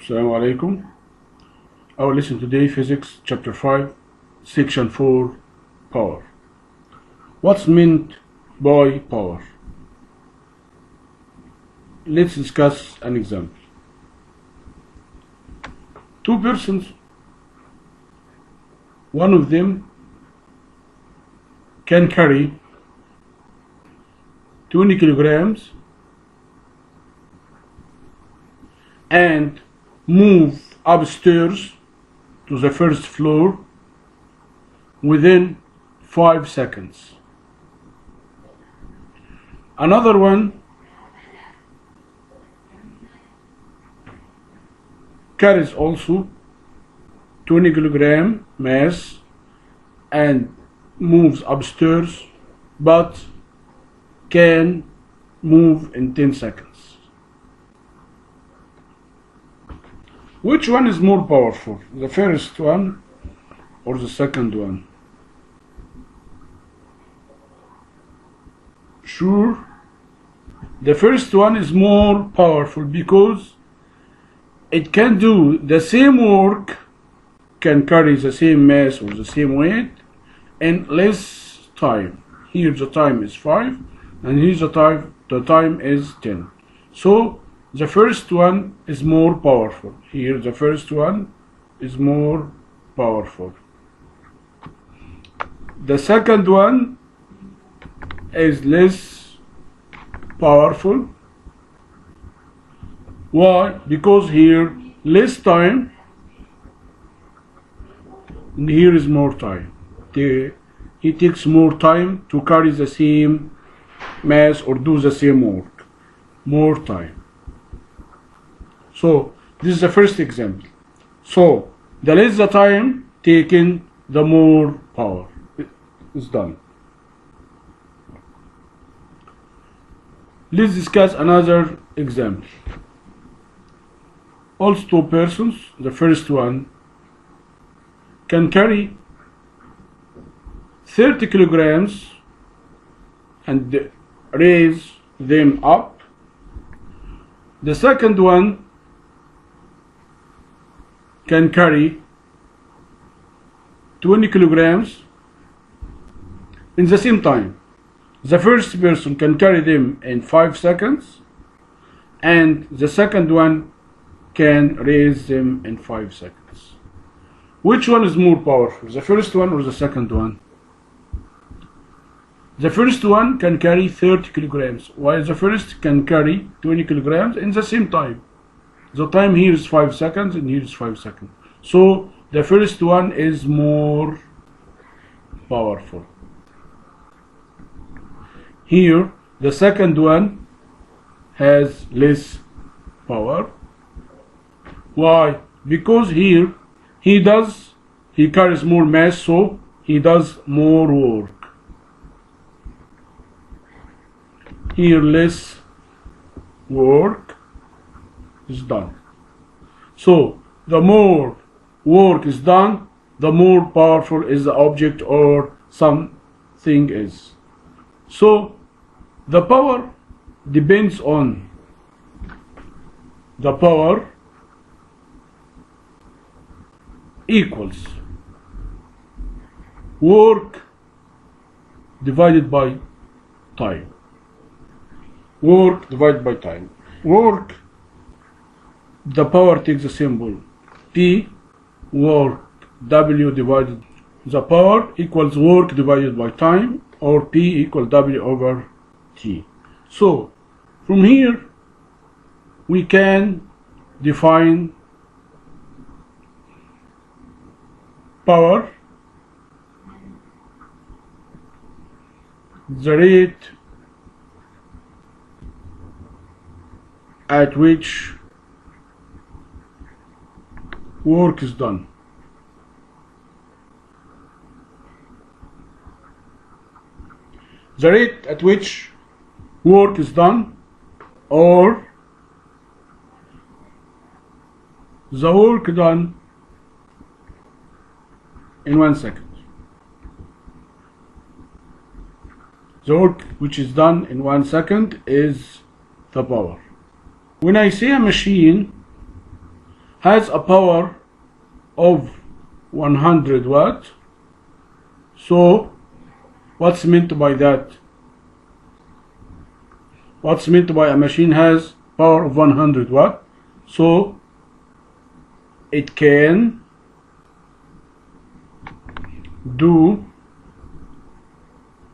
Assalamu alaikum. Our lesson today, Physics, Chapter 5, Section 4, Power. What's meant by power? Let's discuss an example. Two persons, one of them can carry 20 kilograms and move upstairs to the first floor within 5 seconds. Another one carries also 20 kilogram mass and moves upstairs but can move in 10 seconds. Which one is more powerful, the first one or the second one? Sure, the first one is more powerful because it can do the same work, can carry the same mass or the same weight in less time. Here the time is 5 and here the time is 10. So the first one is more powerful. Here the first one is more powerful. The second one is less powerful. Why? Because here less time and here is more time. He takes more time to carry the same mass or do the same work. More time. So this is the first example. So the less the time taken, the more power is done. Let's discuss another example. Also two persons, the first one can carry 30 kilograms and raise them up. The second one can carry 20 kilograms in the same time. The first person can carry them in 5 seconds and the second one can raise them in 5 seconds. Which one is more powerful, the first one or the second one? The first one can carry 30 kilograms while the first can carry 20 kilograms in the same time. The time here is 5 seconds and here is 5 seconds. So the first one is more powerful. Here the second one has less power. Why? Because here he carries more mass, so he does more work. Here less work is done. So the more work is done, the more powerful is the object or something is. So the power depends on the power equals work divided by time. Work divided by time. Work, the power takes the symbol P, work W divided the power equals work divided by time, or P equal W over T. So from here we can define power, the rate at which work is done. The rate at which work is done, or the work done in 1 second. The work which is done in 1 second is the power. When I say a machine has a power of 100 watt. So what's meant by that? What's meant by a machine has power of 100 watt? So it can do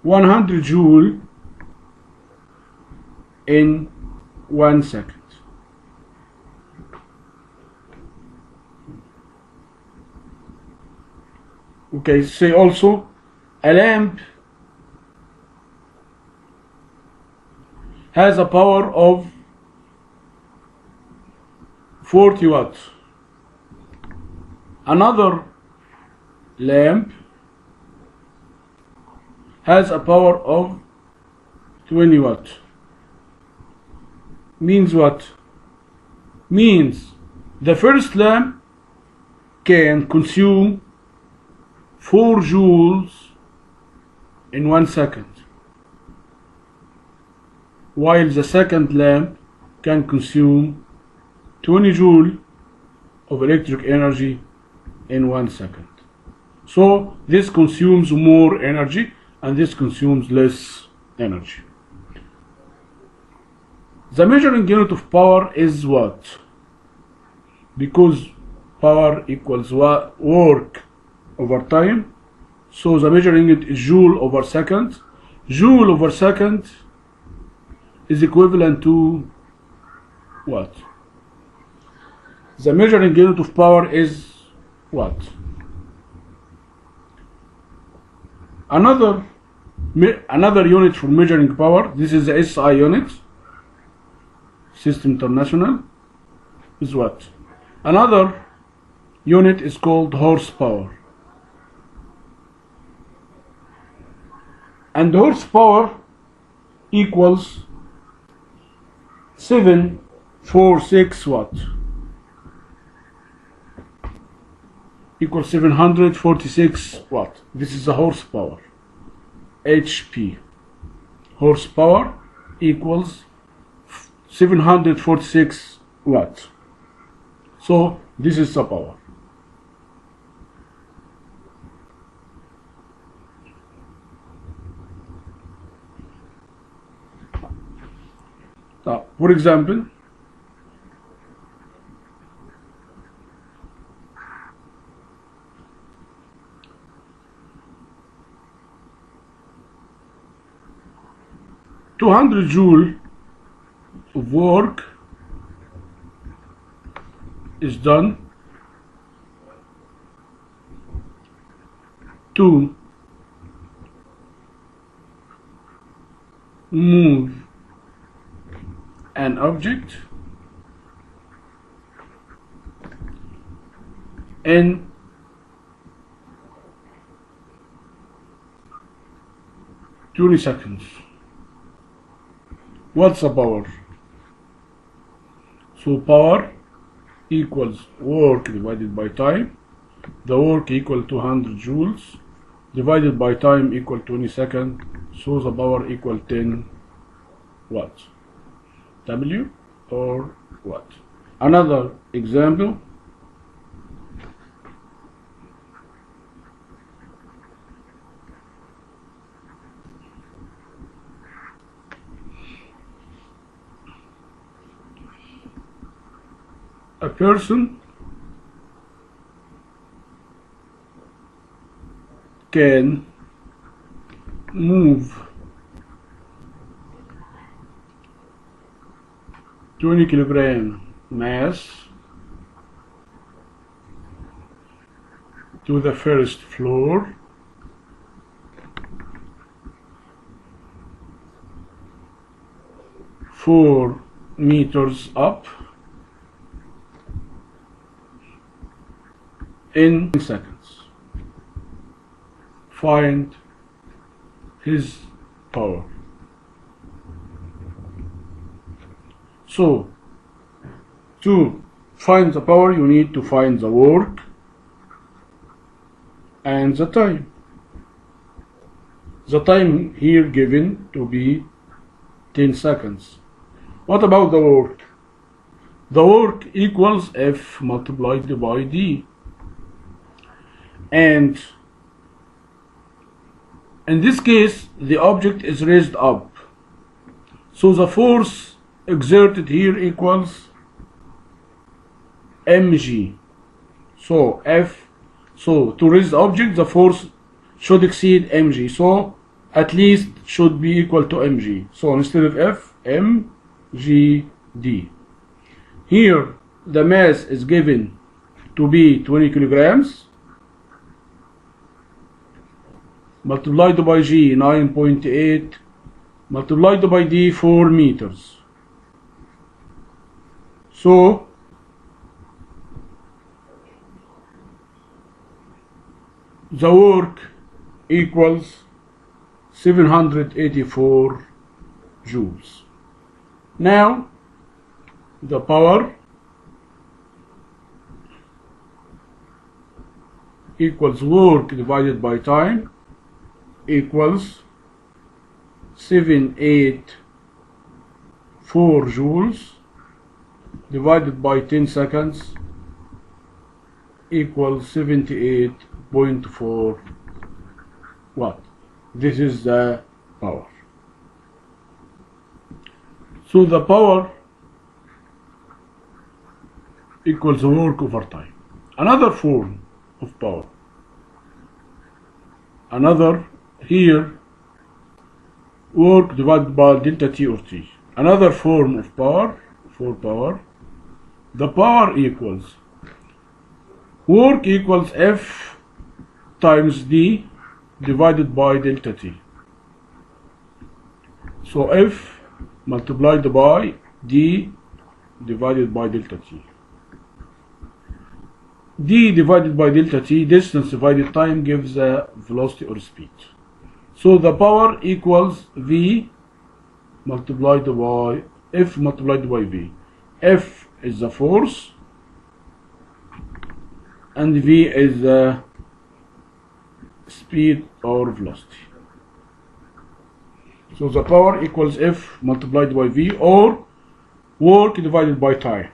100 joule in 1 second. Okay, say also a lamp has a power of 40 watts. Another lamp has a power of 20 watts. Means what? Means the first lamp can consume 4 joules in 1 second, while the second lamp can consume 20 joule of electric energy in 1 second. So this consumes more energy and this consumes less energy. The measuring unit of power is watt, because power equals work over time. So the measuring unit is joule over second. Joule over second is equivalent to watt. The measuring unit of power is watt. Another unit for measuring power, this is the SI unit, System International, is watt. Another unit is called horsepower. And horsepower equals 746 watt. Equals 746 watt. This is the horsepower. HP. Horsepower equals 746 watt. So this is the power. For example, (200 joule of work is done to move an object in 20 seconds. What's the power? So power equals work divided by time. The work equal 200 joules divided by time equal 20 seconds. So the power equal 10 watts. W or watt. Another example. A person can move 20 kilogram mass to the first floor, four meters up in seconds. Find his power. So, to find the power, you need to find the work and the time. The time here given to be 10 seconds. What about the work? the work equals F multiplied by D. And in this case, the object is raised up. So the force exerted here equals mg. So to raise the object, the force should exceed mg. So at least should be equal to mg. So instead of F, mg d. Here the mass is given to be 20 kilograms. Multiplied by g 9.8, multiplied by d 4 meters. So the work equals 784 joules. Now the power equals work divided by time equals 784 joules divided by 10 seconds equals 78.4 watt. This is the power. So the power equals work over time. Another form of power. Another here, work divided by delta T or T. Another form of power, for power, the power equals work equals F times D divided by delta T. So F multiplied by D divided by delta T. D divided by delta T, distance divided time, gives the velocity or speed. So the power equals V multiplied by F multiplied by V. F is the force and V is the speed or velocity. So the power equals F multiplied by V, or work divided by time.